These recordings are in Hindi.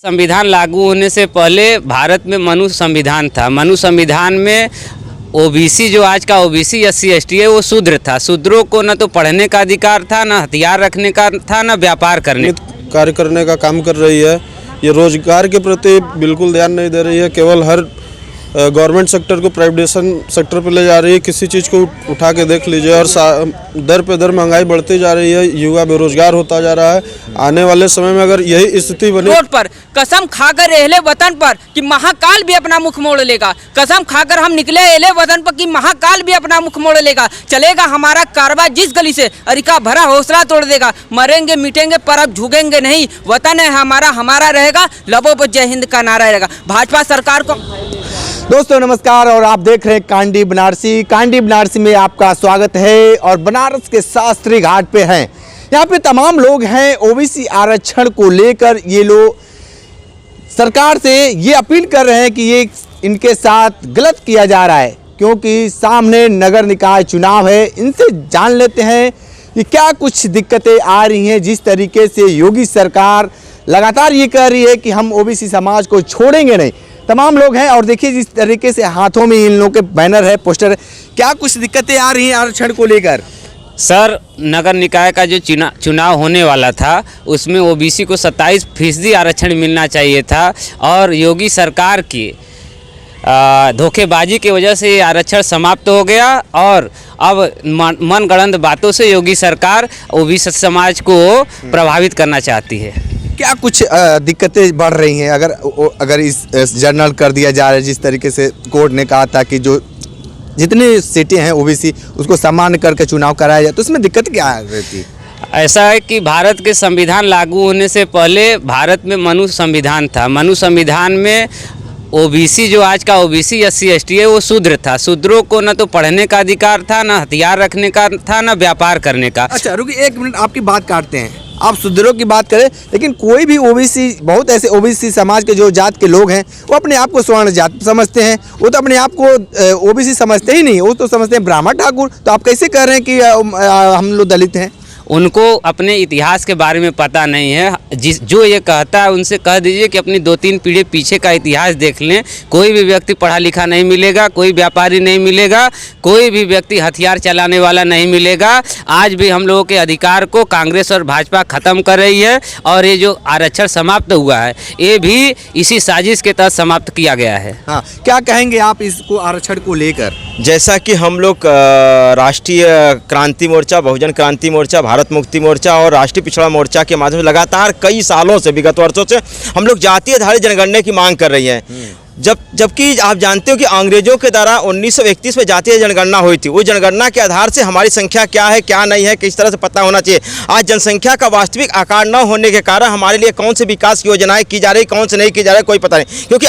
संविधान लागू होने से पहले भारत में मनु संविधान था। मनु संविधान में ओबीसी जो आज का ओबीसी एससी एसटी है वो शूद्र था। शूद्रों को न तो पढ़ने का अधिकार था, न हथियार रखने का था, न व्यापार कार्य करने का काम कर रही है। ये रोजगार के प्रति बिल्कुल ध्यान नहीं दे रही है। केवल हर गवर्नमेंट सेक्टर को प्राइवेटाइजेशन सेक्टर पर ले जा रही है। किसी चीज़ को उठा के देख लीजिए और दर पे दर महंगाई बढ़ती जा रही है। युवा बेरोजगार होता जा रहा है। आने वाले समय में अगर यही स्थिति बनी, रोड पर कसम खाकर रहले वतन पर कि महाकाल भी अपना मुख मोड़ लेगा। कसम खाकर हम निकले एले वतन पर कि महाकाल भी अपना मुख मोड़ लेगा। चलेगा हमारा कारवा जिस गली से, अरिका भरा हौसला तोड़ देगा। मरेंगे मिटेंगे पर अब झुकेंगे नहीं। वतन है हमारा, हमारा रहेगा। लबों पर जय हिंद का नारा रहेगा। भाजपा सरकार को दोस्तों नमस्कार और आप देख रहे हैं कांडी बनारसी। कांडी बनारसी में आपका स्वागत है और बनारस के शास्त्री घाट पे हैं। यहाँ पे तमाम लोग हैं। ओबीसी आरक्षण को लेकर ये लोग सरकार से ये अपील कर रहे हैं कि ये इनके साथ गलत किया जा रहा है, क्योंकि सामने नगर निकाय चुनाव है। इनसे जान लेते हैं कि क्या कुछ दिक्कतें आ रही हैं। जिस तरीके से योगी सरकार लगातार ये कह रही है कि हम ओबीसी समाज को छोड़ेंगे नहीं। तमाम लोग हैं और देखिए जिस तरीके से हाथों में इन लोगों के बैनर है, पोस्टर है। क्या कुछ दिक्कतें आ रही हैं आरक्षण को लेकर? सर, नगर निकाय का जो चुनाव होने वाला था उसमें ओबीसी को 27% आरक्षण मिलना चाहिए था और योगी सरकार की धोखेबाजी की वजह से ये आरक्षण समाप्त हो गया और अब मनगढ़ंत बातों से योगी सरकार ओबीसी समाज को प्रभावित करना चाहती है। क्या कुछ दिक्कतें बढ़ रही हैं अगर इस जर्नल कर दिया जा रहा है? जिस तरीके से कोर्ट ने कहा था कि जो जितनी सीटें हैं ओबीसी उसको सामान्य करके चुनाव कराया जाए, तो उसमें दिक्कत क्या रहती है? ऐसा है कि भारत के संविधान लागू होने से पहले भारत में मनु संविधान था। मनु संविधान में ओबीसी जो आज का ओबीसी एससी एसटी है वो शूद्र था। शूद्रों को न तो पढ़ने का अधिकार था, न हथियार रखने का था, न व्यापार करने का। अच्छा रुकिए एक मिनट, आपकी बात काटते हैं। आप शूद्रों की बात करें, लेकिन कोई भी ओबीसी, बहुत ऐसे ओबीसी समाज के जो जात के लोग हैं वो अपने आप को स्वर्ण जात समझते हैं। वो तो अपने आप को ओबीसी समझते ही नहीं, वो तो समझते हैं ब्राह्मण ठाकुर। तो आप कैसे कह रहे हैं कि हम लोग दलित हैं? उनको अपने इतिहास के बारे में पता नहीं है। जो ये कहता है उनसे कह दीजिए कि अपनी 2-3 पीढ़ी पीछे का इतिहास देख लें। कोई भी व्यक्ति पढ़ा लिखा नहीं मिलेगा, कोई व्यापारी नहीं मिलेगा, कोई भी व्यक्ति हथियार चलाने वाला नहीं मिलेगा। आज भी हम लोगों के अधिकार को कांग्रेस और भाजपा ख़त्म कर रही है और ये जो आरक्षण समाप्त हुआ है ये भी इसी साजिश के तहत समाप्त किया गया है। हाँ, क्या कहेंगे आप इसको आरक्षण को लेकर? जैसा कि हम लोग राष्ट्रीय क्रांति मोर्चा, बहुजन क्रांति मोर्चा, भारत मुक्ति मोर्चा और राष्ट्रीय पिछड़ा मोर्चा के माध्यम से लगातार कई सालों से, विगत वर्षों से हम लोग जातीय आधारित जनगणना की मांग कर रही हैं। जबकि आप जानते हो कि अंग्रेजों के द्वारा 1931 में जातीय जनगणना हुई थी। वो जनगणना के आधार से हमारी संख्या क्या है क्या नहीं है किस तरह से पता होना चाहिए। आज जनसंख्या का वास्तविक आकार न होने के कारण हमारे लिए कौन से विकास योजनाएं की जा रही, कौन से नहीं की जा रही, कोई पता नहीं। क्योंकि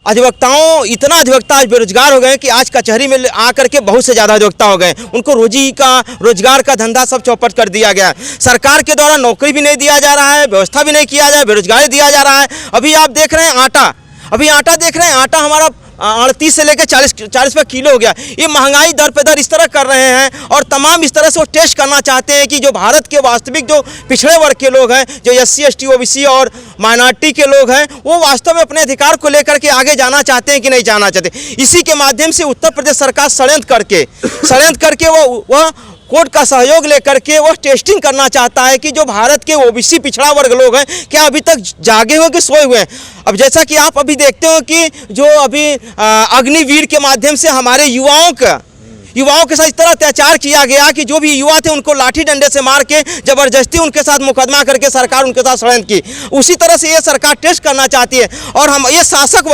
अधिवक्ताओं, इतना अधिवक्ता आज बेरोजगार हो गए कि आज कचहरी में आकर के बहुत से ज़्यादा अधिवक्ता हो गए। उनको रोजगार का धंधा सब चौपट कर दिया गया। सरकार के द्वारा नौकरी भी नहीं दिया जा रहा है, व्यवस्था भी नहीं किया जा रहा है, बेरोजगारी दिया जा रहा है। अभी आप देख रहे हैं आटा देख रहे हैं, आटा हमारा 38 से लेकर 40 रुपये किलो हो गया। ये महंगाई दर पे दर इस तरह कर रहे हैं और तमाम इस तरह से वो टेस्ट करना चाहते हैं कि जो भारत के वास्तविक जो पिछड़े वर्ग के लोग हैं, जो एससी एसटी ओबीसी और माइनॉरिटी के लोग हैं, वो वास्तव में अपने अधिकार को लेकर के आगे जाना चाहते हैं कि नहीं जाना चाहते। इसी के माध्यम से उत्तर प्रदेश सरकार षड्यंत्र करके वह कोर्ट का सहयोग लेकर के वह टेस्टिंग करना चाहता है कि जो भारत के ओबीसी पिछड़ा वर्ग लोग हैं क्या अभी तक जागे हुए कि सोए हुए हैं। अब जैसा कि आप अभी देखते हो कि जो अभी अग्निवीर के माध्यम से हमारे युवाओं के साथ इस तरह अत्याचार किया गया कि जो भी युवा थे उनको लाठी डंडे से मार के जबरदस्ती उनके साथ मुकदमा करके सरकार उनके साथ षड्यंत्र की। उसी तरह से ये सरकार टेस्ट करना चाहती है और ये शासक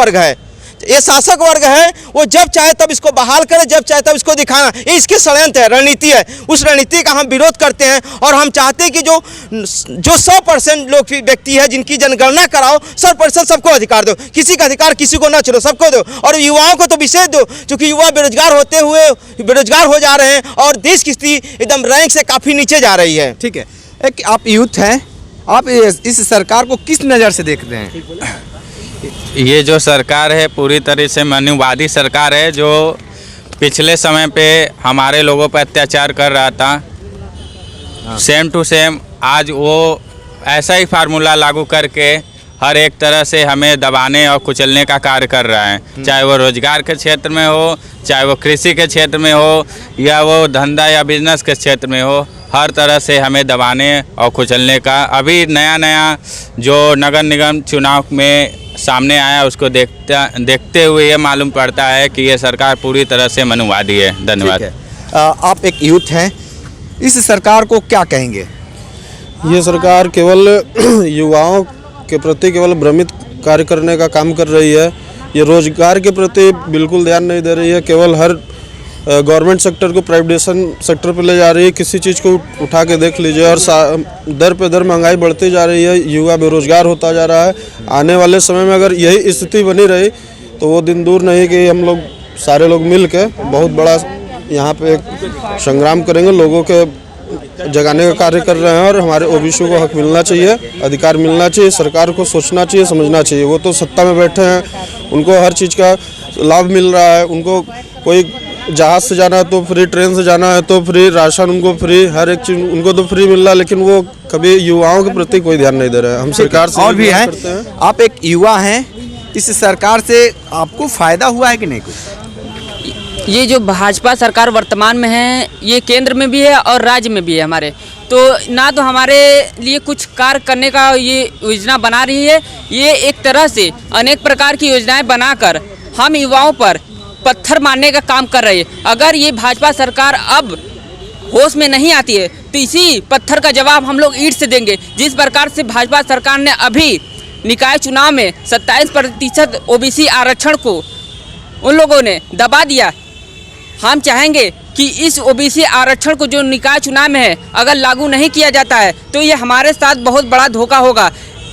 वर्ग है, वो जब चाहे तब इसको बहाल करे, जब चाहे तब इसको दिखाना, ये इसके षड्यंत्र है, रणनीति है। उस रणनीति का हम विरोध करते हैं और हम चाहते हैं कि जो 100% लोग व्यक्ति है जिनकी जनगणना कराओ, 100% सबको अधिकार दो। किसी का अधिकार किसी को ना छोड़ो, सबको दो और युवाओं को तो विशेष दो, क्योंकि युवा बेरोजगार हो जा रहे हैं और देश की स्थिति एकदम रैंक से काफ़ी नीचे जा रही है। ठीक है, एक आप यूथ हैं, आप इस सरकार को किस नज़र से देखते हैं? ये जो सरकार है पूरी तरह से मनुवादी सरकार है, जो पिछले समय पे हमारे लोगों पर अत्याचार कर रहा था। सेम टू सेम आज वो ऐसा ही फार्मूला लागू करके हर एक तरह से हमें दबाने और कुचलने का कार्य कर रहा है, चाहे वो रोजगार के क्षेत्र में हो, चाहे वो कृषि के क्षेत्र में हो, या वो धंधा या बिजनेस के क्षेत्र में हो। हर तरह से हमें दबाने और कुचलने का अभी नया जो नगर निगम चुनाव में सामने आया उसको देखते हुए ये मालूम पड़ता है कि ये सरकार पूरी तरह से मनुवादी है। धन्यवाद। आप एक यूथ हैं, इस सरकार को क्या कहेंगे? ये सरकार केवल युवाओं के प्रति केवल भ्रमित कार्य करने का काम कर रही है। ये रोजगार के प्रति बिल्कुल ध्यान नहीं दे रही है। केवल हर गवर्नमेंट सेक्टर को प्राइवेटाइजेशन सेक्टर पर ले जा रही है। किसी चीज़ को उठा के देख लीजिए और दर पे दर महंगाई बढ़ती जा रही है, युवा बेरोजगार होता जा रहा है। आने वाले समय में अगर यही स्थिति बनी रही तो वो दिन दूर नहीं कि हम लोग सारे लोग मिल के बहुत बड़ा यहाँ पे एक संग्राम करेंगे। लोगों के जगाने का कार्य कर रहे हैं और हमारे ओबीसी को हक मिलना चाहिए, अधिकार मिलना चाहिए। सरकार को सोचना चाहिए, समझना चाहिए। वो तो सत्ता में बैठे हैं, उनको हर चीज़ का लाभ मिल रहा है। उनको कोई जहाज़ से जाना है तो फ्री, ट्रेन से जाना है तो फ्री, राशन उनको फ्री, हर एक चीज़ उनको तो फ्री मिल रहा है। लेकिन वो कभी युवाओं के प्रति कोई ध्यान नहीं दे रहे हैं। हम सरकार से और भी हैं, आप एक युवा हैं, इस सरकार से आपको फ़ायदा हुआ है कि नहीं कुछ? ये जो भाजपा सरकार वर्तमान में है, ये केंद्र में भी है और राज्य में भी है हमारे, तो ना तो हमारे लिए कुछ कार्य करने का ये योजना बना रही है। ये एक तरह से अनेक प्रकार की योजनाएं बनाकर हम युवाओं पर पत्थर मारने का काम कर रही है। अगर ये भाजपा सरकार अब होश में नहीं आती है तो इसी पत्थर का जवाब हम लोग ईंट से देंगे। जिस प्रकार से भाजपा सरकार ने अभी निकाय चुनाव में 27% ओबीसी आरक्षण को उन लोगों ने दबा दिया, हम चाहेंगे कि इस ओबीसी आरक्षण को जो निकाय चुनाव में है अगर लागू नहीं किया जाता है तो ये हमारे साथ बहुत बड़ा धोखा होगा।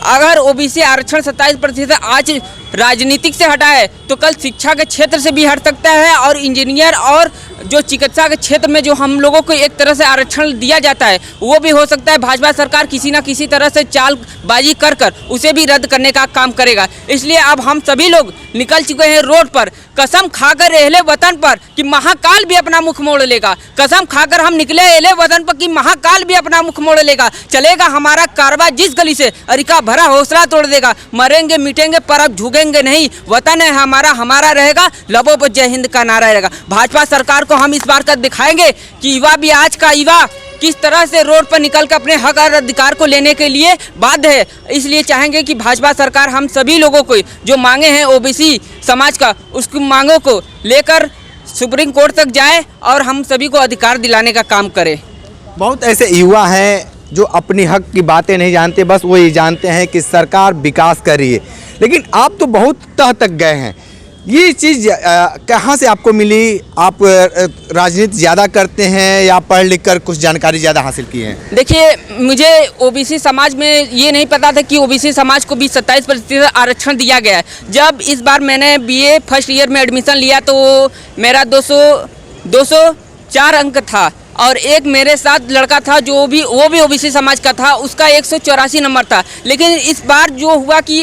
अगर ओबीसी आरक्षण 27% आज राजनीतिक से हटा है तो कल शिक्षा के क्षेत्र से भी हट सकता है और इंजीनियर और जो चिकित्सा के क्षेत्र में जो हम लोगों को एक तरह से आरक्षण दिया जाता है वो भी हो सकता है भाजपा सरकार किसी न किसी तरह से चालबाजी कर उसे भी रद्द करने का काम करेगा। इसलिए अब हम सभी लोग निकल चुके हैं रोड पर, कसम खाकर एहले वतन पर कि महाकाल भी अपना मुख मोड़ लेगा। कसम खाकर हम निकले एहले वतन पर कि महाकाल भी अपना मुख मोड़ लेगा। चलेगा हमारा कारवा जिस गली से, अरिका भरा हौसला तोड़ देगा। मरेंगे मिटेंगे पर अब झुकेंगे नहीं, वतन है हमारा, हमारा रहेगा, लबों पर जय हिंद का नारा रहेगा। भाजपा सरकार को हम इस बार कर दिखाएंगे कि युवा भी आज का युवा किस तरह से रोड पर निकल कर अपने हक और अधिकार को लेने के लिए बाध्य है। इसलिए चाहेंगे कि भाजपा सरकार हम सभी लोगों को जो मांगे हैं ओबीसी समाज का, उसकी मांगों को लेकर सुप्रीम कोर्ट तक जाए और हम सभी को अधिकार दिलाने का काम करे। बहुत ऐसे युवा हैं जो अपनी हक की बातें नहीं जानते, बस वो ये जानते हैं कि सरकार विकास कर रही है। लेकिन आप तो बहुत तह तक गए हैं, ये चीज़ कहाँ से आपको मिली? आप राजनीति ज़्यादा करते हैं या पढ़ लिख कर कुछ जानकारी ज़्यादा हासिल की है? देखिए, मुझे ओबीसी समाज में ये नहीं पता था कि ओबीसी समाज को भी 27% आरक्षण दिया गया है। जब इस बार मैंने बीए फर्स्ट ईयर में एडमिशन लिया तो मेरा 204 अंक था और एक मेरे साथ लड़का था वो भी ओबीसी समाज का था, उसका 184 नंबर था। लेकिन इस बार जो हुआ कि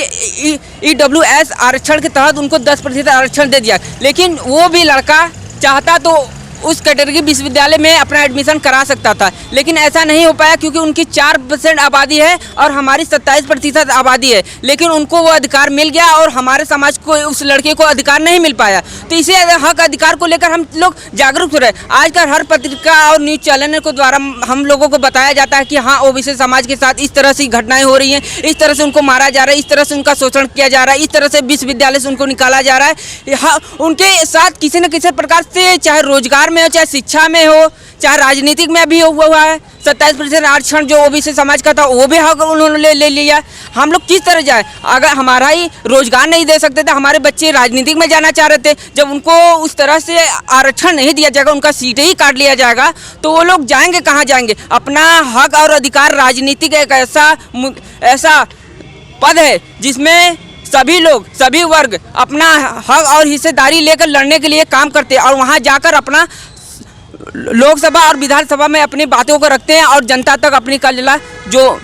EWS आरक्षण के तहत उनको 10% आरक्षण दे दिया। लेकिन वो भी लड़का चाहता तो उस कैटेगरी विश्वविद्यालय में अपना एडमिशन करा सकता था, लेकिन ऐसा नहीं हो पाया क्योंकि उनकी 4% आबादी है और हमारी 27% आबादी है। लेकिन उनको वो अधिकार मिल गया और हमारे समाज को, उस लड़के को अधिकार नहीं मिल पाया। तो इसे हक अधिकार को लेकर हम लोग जागरूक हो रहे हैं। आजकल हर पत्रिका और न्यूज़ चैनल को द्वारा हम लोगों को बताया जाता है कि हाँ, ओबीसी समाज के साथ इस तरह से घटनाएं हो रही हैं, इस तरह से उनको मारा जा रहा है, इस तरह से उनका शोषण किया जा रहा है, इस तरह से विश्वविद्यालय से उनको निकाला जा रहा है। हाँ, उनके साथ किसी न किसी प्रकार से, चाहे रोजगार में हो, चाहे शिक्षा में हो, चाहे राजनीतिक में भी हुआ है। 27% आरक्षण जो ओबीसी समाज का था वो भी हक उन्होंने ले लिया। हम लोग किस तरह जाए? अगर हमारा ही रोजगार नहीं दे सकते थे, हमारे बच्चे राजनीतिक में जाना चाह रहे थे, जब उनको उस तरह से आरक्षण नहीं दिया जाएगा, उनका सीटें ही काट लिया जाएगा, तो वो लोग जाएंगे कहाँ जाएंगे? अपना हक और अधिकार, राजनीतिक एक ऐसा पद है जिसमें सभी लोग, सभी वर्ग अपना हक और हिस्सेदारी लेकर लड़ने के लिए काम करते हैं और वहाँ जाकर अपना लोकसभा और विधानसभा में अपनी बातों को रखते हैं और जनता तक अपनी कला जो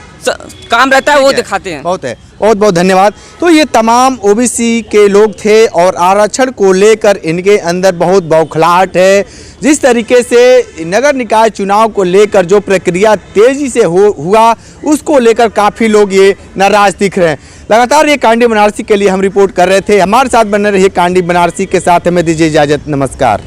काम रहता है वो दिखाते हैं। बहुत है, बहुत बहुत धन्यवाद। तो ये तमाम ओबीसी के लोग थे और आरक्षण को लेकर इनके अंदर बहुत बौखलाहट है। जिस तरीके से नगर निकाय चुनाव को लेकर जो प्रक्रिया तेजी से हुआ उसको लेकर काफ़ी लोग ये नाराज दिख रहे हैं। लगातार ये कांडी बनारसी के लिए हम रिपोर्ट कर रहे थे। हमारे साथ बने रहिए कांडी बनारसी के साथ, हमें दीजिए इजाजत, नमस्कार।